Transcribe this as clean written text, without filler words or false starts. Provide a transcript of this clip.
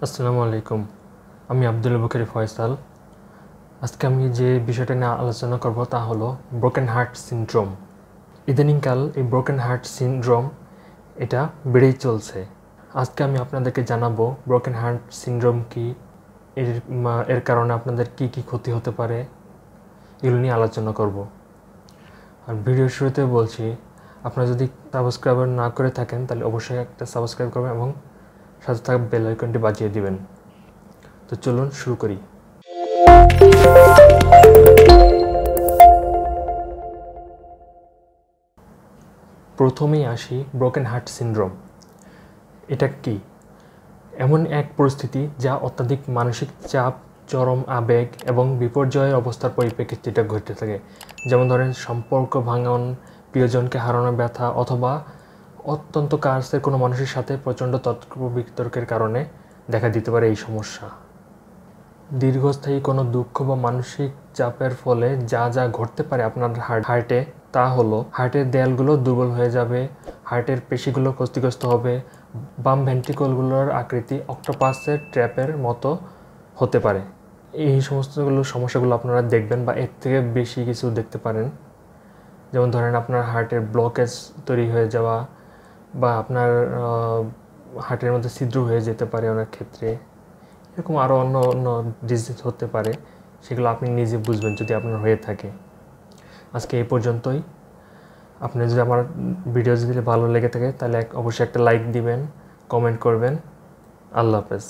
আসসালামু আলাইকুম। আমি আব্দুল বকরি ফয়সাল। আজকে আমি যে বিষয়টা নিয়ে আলোচনা করব তা হলো ব্রোকেন হার্ট সিনড্রোম। ইদানিংকাল এই ব্রোকেন হার্ট সিনড্রোম এটা বেড়েই চলছে। আজকে আমি আপনাদেরকে জানাবো ব্রোকেন হার্ট সিনড্রোম কি, এর কারণে আপনাদের কি কি ক্ষতি হতে পারে, এগুলো নিয়ে আলোচনা করব। আর ভিডিওর শুরুতে বলছি, আপনারা যদি সাবস্ক্রাইবার না করে থাকেন তাহলে অবশ্যই একটা সাবস্ক্রাইব করবেন এবং সাথে থাকা বেল আইকনটি বাজিয়ে দিবেন। তো চলুন শুরু করি। প্রথমেই আসি ব্রোকেন হার্ট সিনড্রোম। এটা কি? এমন এক পরিস্থিতি যা অত্যাধিক মানসিক চাপ, চরম আবেগ এবং বিপর্যয়ের অবস্থার পরিপ্রেক্ষিতে এটা ঘটে থাকে। যেমন ধরেন সম্পর্ক ভাঙন, প্রিয়জনকে হারানোর ব্যথা, অথবা অত্যন্ত কাছের কোনো মানুষের সাথে প্রচণ্ড তর্ক বিতর্কের কারণে দেখা দিতে পারে এই সমস্যা। দীর্ঘস্থায়ী কোনো দুঃখ বা মানসিক চাপের ফলে যা যা ঘটতে পারে আপনার হার্টে, তা হলো হার্টের দেয়ালগুলো দুর্বল হয়ে যাবে, হার্টের পেশিগুলো ক্ষতিগ্রস্ত হবে, বাম ভেন্ট্রিকলগুলোর আকৃতি অক্টোপাসের ট্র্যাপের মতো হতে পারে। এই সমস্যাগুলো আপনারা দেখবেন বা এর থেকে বেশি কিছু দেখতে পারেন। যেমন ধরেন আপনার হার্টের ব্লকেজ তৈরি হয়ে যাওয়া, বা আপনার হার্টের মধ্যে ছিদ্র হয়ে যেতে পারে অনেক ক্ষেত্রে। এরকম আরও অন্য অন্য ডিজিজ হতে পারে, সেগুলো আপনি নিজে বুঝবেন যদি আপনার হয়ে থাকে। আজকে এই পর্যন্তই। আপনি যদি আমার ভিডিও যদি ভালো লেগে থাকে তাহলে অবশ্যই একটা লাইক দিবেন, কমেন্ট করবেন। আল্লাহ হাফেজ।